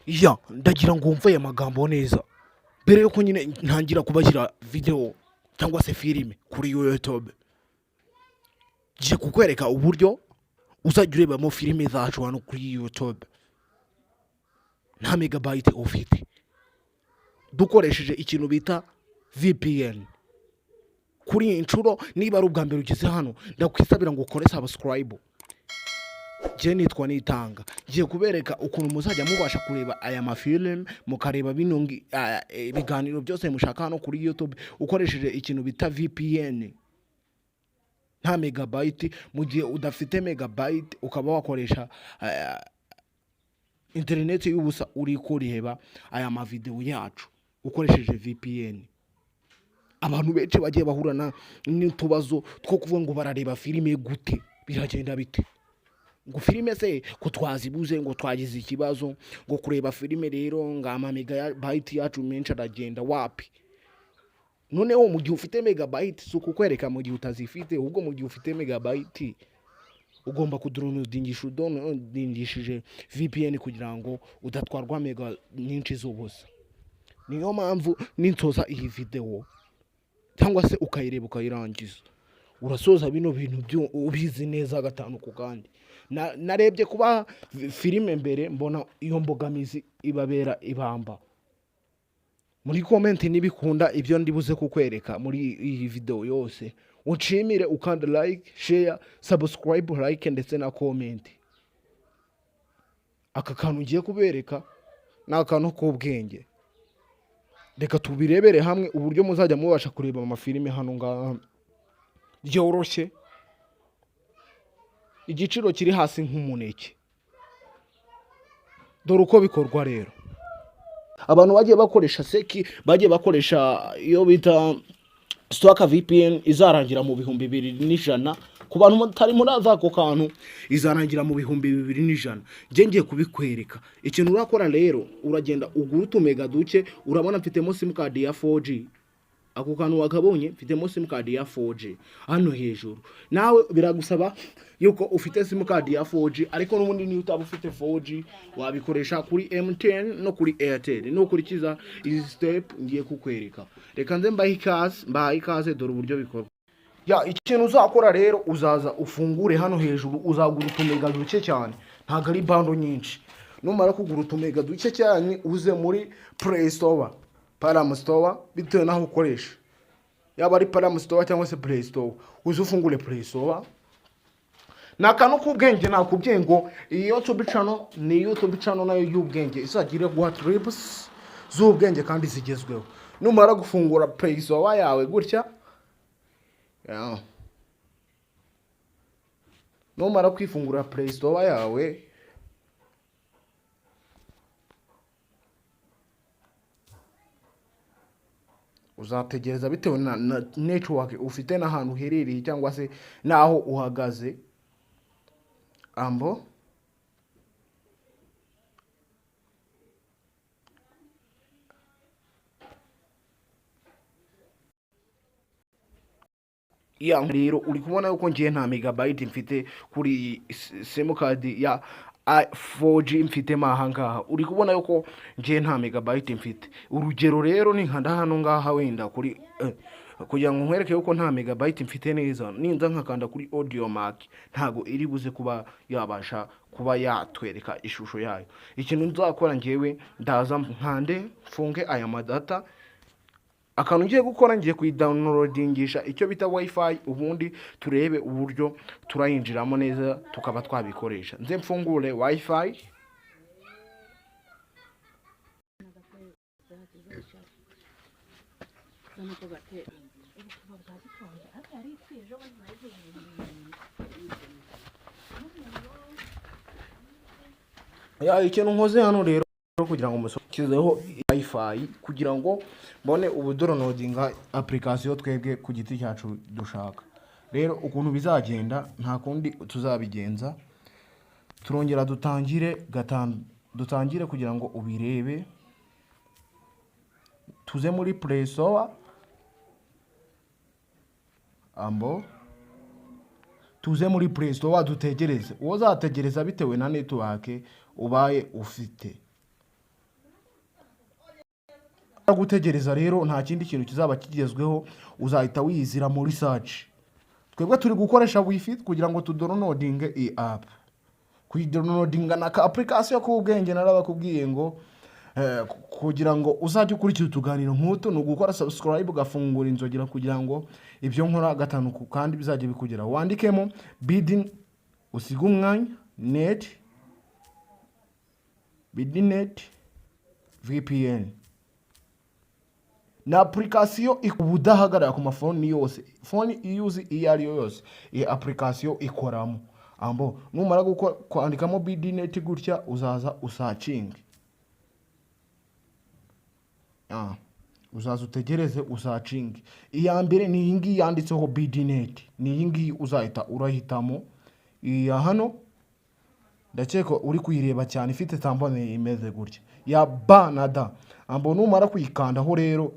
Ya ndagira ngo wumve aya magambo neza mbere yuko nyine ntangira kubashyira video cyangwa se filime kuri YouTube. Ngiye kukwereka uburyo uzajya urebamo filime zacu hano kuri YouTube nta megabyte ufite, dukoresheje ikintu bita VPN. Kuri iyi nshuro niba ari ubwa mbere ugeze hano, ndakwisabira ngo ukore subscribe. Je nitwa NiTANGA, ngiye kubereka ukuntu muzajya mubasha kureba aya mafilime, mukareba bino ibiganiro byose mushaka hano kuri YouTube ukoresheje ikintu bita VPN nta megabyte. Mu gihe udafite megabyte ukaba wakoresha internet y'ubusa uri kureba aya mavideo yacu ukoresheje VPN. Abantu benshi bagiye bahurana n'utubazo two kuvuga ngo barareba filime gute, biragenda bite? Ngo filime se ko twazibuze, ngo twagize ikibazo, ngo kureba filime rero ngama megabyte yacu menshi aragenda wapi? Noneho mu gihe ufite megabyte suko kwereka mu gihe utazifite, ubwo mu gihe ufite megabyte ugomba kudingishije VPN kugira ngo udatwarwa mega nyinshi z'ubusa. Niyo mpamvu ninsoza iyi video cyangwa se ukayireba ukayirangiza, urasoza bino bintu byo ubizi neza gatanu ku kandi. Narebye kuba filime mbere mbona iyo mbogamizi ibabera ibamba. Muri comment nibikunda ibyo ndibuze kukwereka muri iyi video yose, ucimire ukanda like, share, subscribe, like ndetse na comment. Aka kantu ngiye kubereka n'akantu k'ubwenge. Reka tubirebere hamwe uburyo muzajya mubasha kureba amafilime hano ngaha byoroshye, igiciro kiri hasi nk'umuneke. Dore uko bikorwa rero. Abantu bagiye bakoresha seki, bagiye bakoresha iyo bita stock VPN izarangira mu 2100. Ku bantu mutari muraza ako kantu izarangira mu 2100. Ngiye kubikwereka. Ikintu urakora rero, uragenda ugura utumega duke. Urabona mfitemo sim card ya 4G. Ako kantu wakabonye mfitemo sim card ya 4G hano hejuru. Nawe biragusaba yuko ufite sim card ya 4G, ariko n'ubundi niyo utaba ufite 4G wabikoresha kuri MTN no kuri Airtel. No kurikiza izi step ngiye kukwereka. Reka nze mbaye ikaze dore uburyo bikorwa. Ya ikintu uzakora rero, uzaza ufungure hano hejuru, uzagura utumega duke cyane, ntago ari bando nyinshi. Numara kugura utumega duke cyane uze muri Play Store, Param Store, bitewe naho ukoresha. Yaba ari Param Store cyangwa se Play Store, uze ufungure Play Store. Nakano kubwenge nakubwiye ngo iyi YouTube channel ni YouTube channel nayo y'ubwenge, isagire guha trips z'ubwenge kandi zigezweho. Numara gufungura Play Store yawe gutya, numara kwifungura Play Store yawe, uzategereza bitewe na network ufite n'ahantu uherereye cyangwa se naho uhagaze. Ambo ya rero uri kubona yuko ngiye nta megabyte mfite kuri sim card ya 4G mfite mahangaha. Uri kubona yuko ngiye nta megabyte mfite. Urugero rero ni nkanda hano ngaha wenda kuri kugira ngo nkwereke yuko nta megabyte mfite neza, ninza nkakanda kuri audio mark ntago iri buze kuba yabasha kuba yatwereka ishusho yayo. Ikintu nzakora ngewe ndaza nkande mfunge aya madata. Akantu ngiye gukora ngiye kuyidownloadingisha icyo bita wifi, ubundi turebe uburyo turayinjiramo neza tukaba twabikoresha. Nze mfungure wifi. Ya ikintu nkoze hano rero kugira ngo musokizeho wifi kugira ngo mbone ubudownloadinga application twebwe ku giti cyacu dushaka. Rero ukuntu bizagenda nta kundi tuzabigenza, turongera dutangire kugira ngo ubirebe. Tuze muri Play Store, ambo tuze muri Play Store dutegereze. Uwo zategereza bitewe na network ubaye ufite. gutegereza rero nta kindi kintu kizaba kigezweho, uzahita wiyizira muri search. Twebwe turi gukoresha wifi kugira ngo tudownloadinge iyi app. Kuyidownloadinga na ka application k'ubwenge narabakubwiye ngo kugira ngo uzajye ukurikira utuganiro nk'utu ni ugukora subscribe ugafungura inzogera kugira ngo ibyo nkora gatanu kandi bizajye bikugera. Wandikemo bidin usiga umwanya net bidnet VPN na application ikubudahagarara ku mafoni yose, phone iyuzi iyo ari yose iyi application ikoramo. Ambo numara kwandikamo bidnet gutya uzaza usearching. Uzaza utegereze usearching. Iya mbere ni yingi yanditseho bidnet, ni yingi uzahita urahitamo. Iya hano ndakeka uri kuyireba cyane ifite tambone imeze gutya ya ba na da. Ambo numara kuyikandaho rero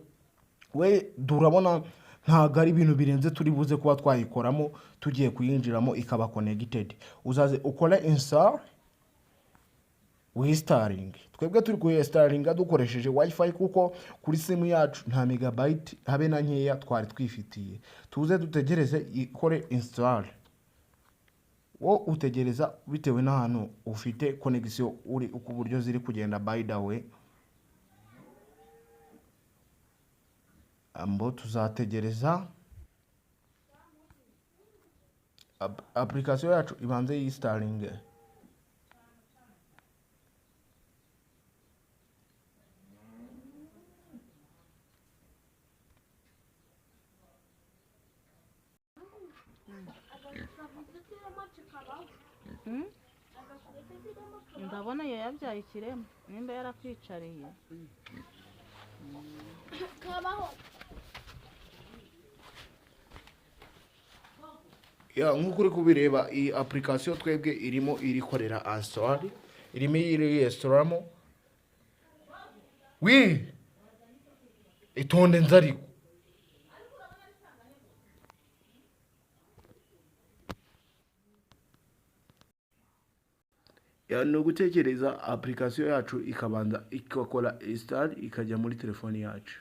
we durabona ntago ari ibintu birenze turi buze kuba twayikoramo tugiye kuyinjiramo ikaba connected. Uzaze ukora install installing. Twebwe turi kuyinstallinga dukoresheje wifi kuko kuri simu yacu nta megabyte habe na nkeya twari twifitiye. Tuze dutegereze ikore install. Wo utegereza bitewe n'ahantu ufite connection uri uko buryo ziri kugenda. By the way ambo tuzategereza application yacu ibanze yinstalling. Ndabona yabyaye ikirema nimba yarakwicariye kabaho. Nk'uko uri kubireba iyi application twebwe irimo irikorera install, irimo iriyestramo. Itonde nzari no gutekereza application yacu ikabanza ikakora install ikajya muri telefoni yacu.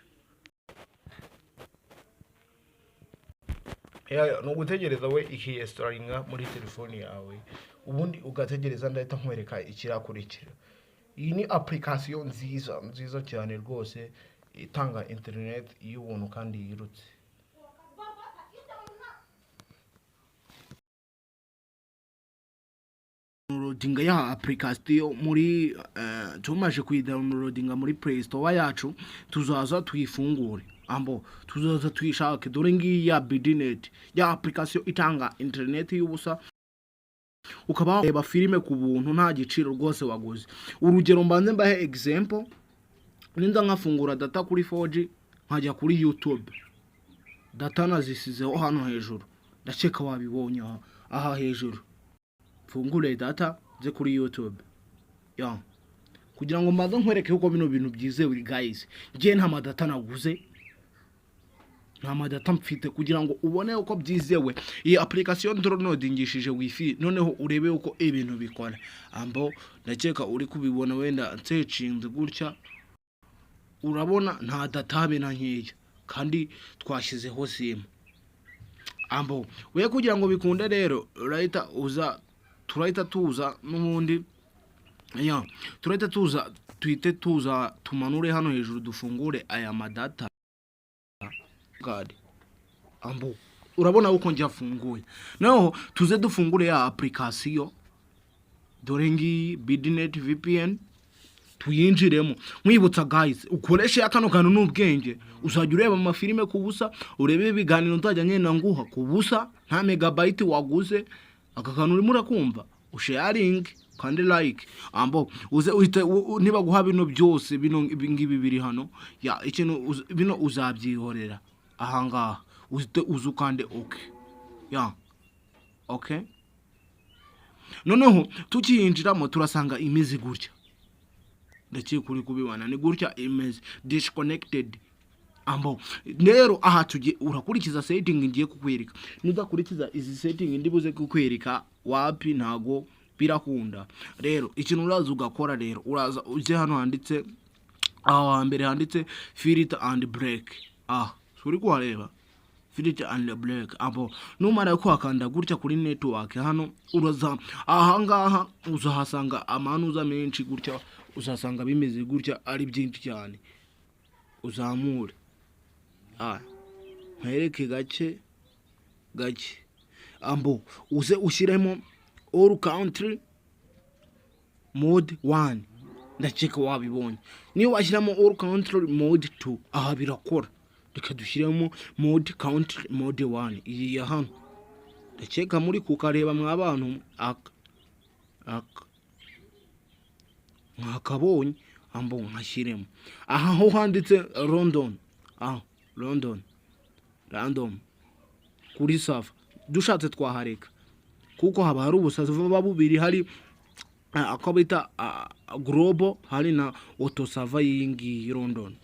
No gutegereza we ikiinstallinga muri telefoni yawe, ubundi ugategereza ndahita nkwereka ikirakurikira. Iyi ni application nziza cyane rwose itanga internet y'ubuntu kandi yirutse. Downloadinga ya application muri tumaje kuyidownloadinga muri Play Store yacu, tuzaza tuyifungure. Ambo tuzaza tuyishake. Dore ngiyi ya bidnet ya application itanga internet y'ubusa, ukaba reba filime ku buntu nta giciro rwose waguze. Urugero mbanze mbahe example, ninza nkafungura data kuri 4G nkajya kuri YouTube, data nazisizeho hano hejuru, ndakeka wabibonye aha hejuru. Fungure data ze kuri YouTube kugira ngo mbanze nkwereke uko bino bintu byizewe guys. Ngiye nta madata naguze, nta madata mfite, kugira ngo ubone uko byizewe. Iyi application downloadingishije wifi noneho urebe uko ibintu bikora. Ambo ndakeka uri kubibona wenda nsecinze gutya, urabona nta data habe na nkeya kandi twashyizeho simu. Ambo we kugira ngo bikunde rero turahita tuza n'ubundi turahita tuza tumanure hano hejuru dufungure aya madata God. Ambo urabona uko njya funguye. Naho tuze dufungure ya application, dore ngi bidnet VPN, tuyinjiremo. Mwibutsa guys, ukoreshe akano kantu n'ubwenge, uzajya ureba amafilime ku busa, urebe ibiganiro nzajya nkena nguha ku busa, nta megabyte waguze. Aka kantu urimo urakumva, usharing kandi like. Ambo uze uhite niba guha bino byose bino ngibi biri hano ikintu bino uzabyihorera ahangaha, uzukande okay. Noneho tukiyinjiramo turasanga imeze gutya, ndakiri kuri kubibana ni gutya imeze disconnected. Ambo rero aha tujye urakurikiza setting ngiye kukwereka. Nudakurikiza izi setting ndibuze kukwereka wapi ntago birakunda. Rero ikintu uraza ugakora, rero uraza uje hano handitse aho hambere handitse filter and break. Uri kuhareba filter and break. Abo numara kwakanda gutya kuri network hano uraza ahangaha uzahasanga amanuza menshi gutya, uzasanga bimeze gutya ari byinshi cyane. Uzamure mpereke gake gake. Ambo uze ushyiremo all country mode 1. Ndakeka wabibonye. Niyo washyiramo all country mode 2 aha birakora. Reka dushyiremo mode country mode 1 iyi ya hano. Ndakeka muri kukareba mwabantu mwakabonye. Ambo nkashyiremo aha ho handitse London. London random kuri sava. Dushatse twahareka kuko haba hari ubusazi vuba bubiri, hari akabita global, hari na auto sava yingi London.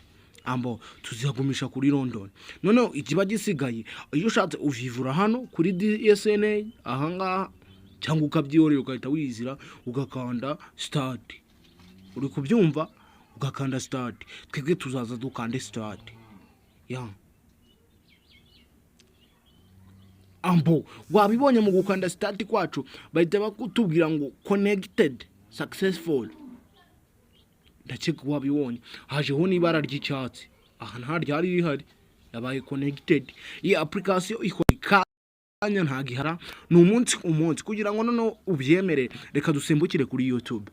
Ambo tuzihagumisha kuri London. None ikiba gisigaye iyo ushatse uvivura hano kuri DSNA ahangaha, cyangwa ukabyiyorera ugahita wizira ugakanda start. Uri kubyumva? Ugakanda start. Twebwe tuzaza dukande start. Ambo wabibonye mu gukanda start kwacu bahita bakutubwira ngo connected successful. Ndakeka wabibonye hajeho n'ibara ry'icyatsi. Aha nta ryari rihari, yabaye connected. Iyi application ikora kanya nta gihara, ni umunsi kugira ngo none ubyemere. Reka dusimbukire kuri YouTube.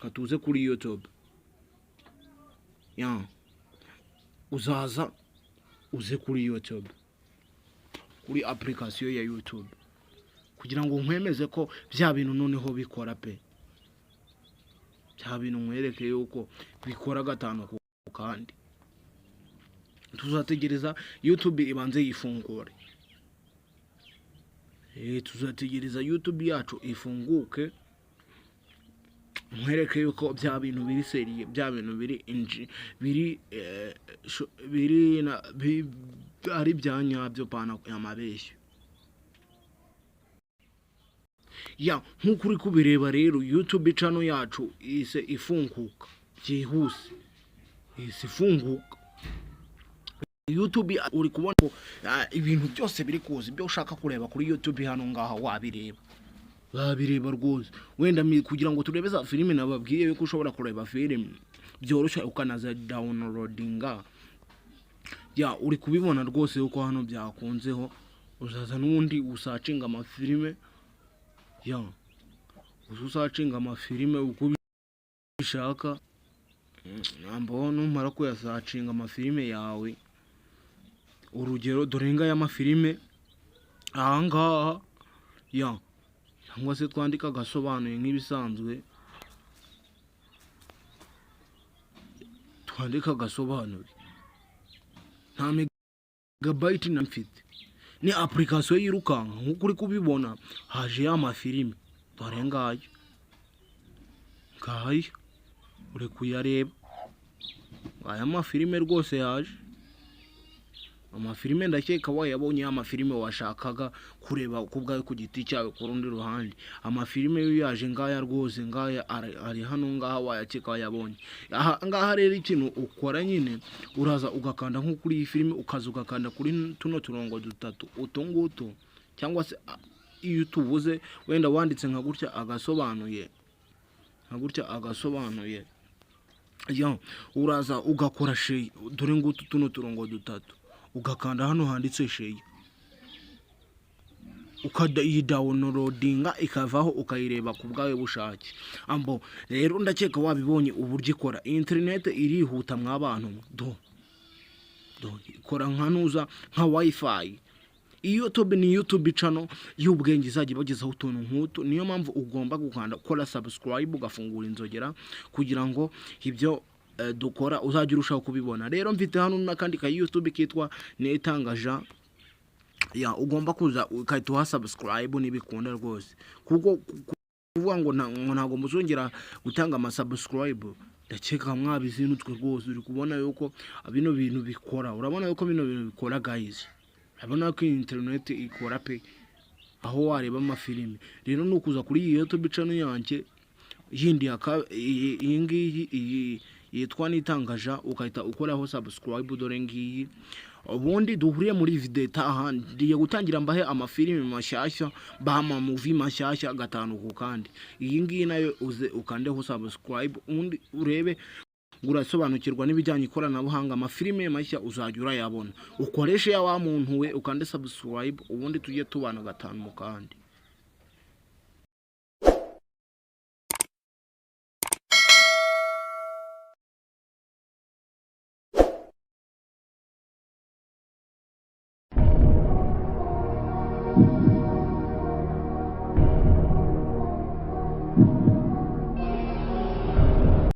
Katuze kuri YouTube. Uzaza uze kuri YouTube, kuri application ya YouTube, kugira ngo nkwemeze ko bya bintu noneho bikora pe. Bya bintu nkwereke yuko bikora gatanu ku kandi. Tuzategereza YouTube ibanze yifungure. Tuzategereza YouTube yacu ifunguke, nkwereke yuko bya bintu biri seriye, bya bintu biri ari byanyabyo pana amabeshyo. Nkuko uri kubireba rero YouTube channel yacu ise ifunguka byihuse. Ifunguka YouTube uri kubona ibintu byose biri kuza, ibyo ushaka kureba kuri YouTube hano ngaha wabireba rwose. Wenda kugira ngo turebe za filime nababwiye yuko ushobora kureba filime byoroshye ukanaza downloadinga. Uri kubibona rwose yuko hano byakunzeho. Uzaza n'undi usacinga amafilime. Usacinga amafilime uko bishaka. Ambo numara ko yasacinga amafilime yawe, urugero dorenga y'amafilime ahangaha cyangwa se twandika gasobanuye nk'ibisanzwe. Twandika gasobanuye nta megabyte na mfite. Ni application yirukanka nkuko uri kubibona. Haje y'amafilime dorengayo ngayo uri kuyareba. Aya mafilime rwose yaje. Amafilime ndakeka wayabonye, amafilime washakaga kureba kubwawe ku giti cyawe ku rundi ruhande. Amafilime yo yaje ngaya rwose, ngaya ari hano ngaha wayakeka wayabonye. Ngaha rero ikintu ukora nyine uraza ugakanda nko kuri iyi filime, ukaza ugakanda kuri tuno turongo dutatu utungutu, cyangwa se iyo tuvuze wenda wanditse nka gutya agasobanuye, uraza ugakora share. Dore ngutu tuno turongo dutatu ugakanda hano handitse share, ukayidownloadinga ikavaho ukayireba ku bwawe bushake. Ambo rero ndakeka wabibonye uburyo ikora. Internet irihuta mwabantu ikora nkanuza nka wifi. YouTube ni YouTube channel y'ubwenge izajya bagezaho utuntu nk'utu. Niyo mpamvu ugomba gukanda ukora subscribe ugafungura inzogera kugira ngo ibyo dukora uzajya urushaho kubibona. Rero mfite hano n'akandi ka YouTube kitwa NiTANGA. Ugomba kuza ukahita subscribe nibikunda rwose, kuko kuvuga ngo ntago muzongera gutanga ama subscribe. Ndakeka mwabizinutwe rwose. Uri kubona yuko bino bintu bikora. Urabona yuko bino bintu bikora guys. Urabona ko internet ikora pe, aho wareba amafilime. Rero nukuza kuri YouTube channel yanjye yindi iyi ngiyi yitwa NiTANGA, ukahita ukoraho subscribe. Dore ngiyi ubundi duhuriye muri video itaha, ndiye gutangira mbahe amafilime mashyashya, bahama movie mashyashya gatanu ku kandi. Iyi ngiyi nayo uze ukandeho subscribe, ubundi urebe urasobanukirwa n'ibijyanye ikoranabuhanga. Amafilime mashya uzajya urayabona, ukoreshe ya wa muntu we, ukande subscribe, ubundi tujye tubana gatanu mu kandi.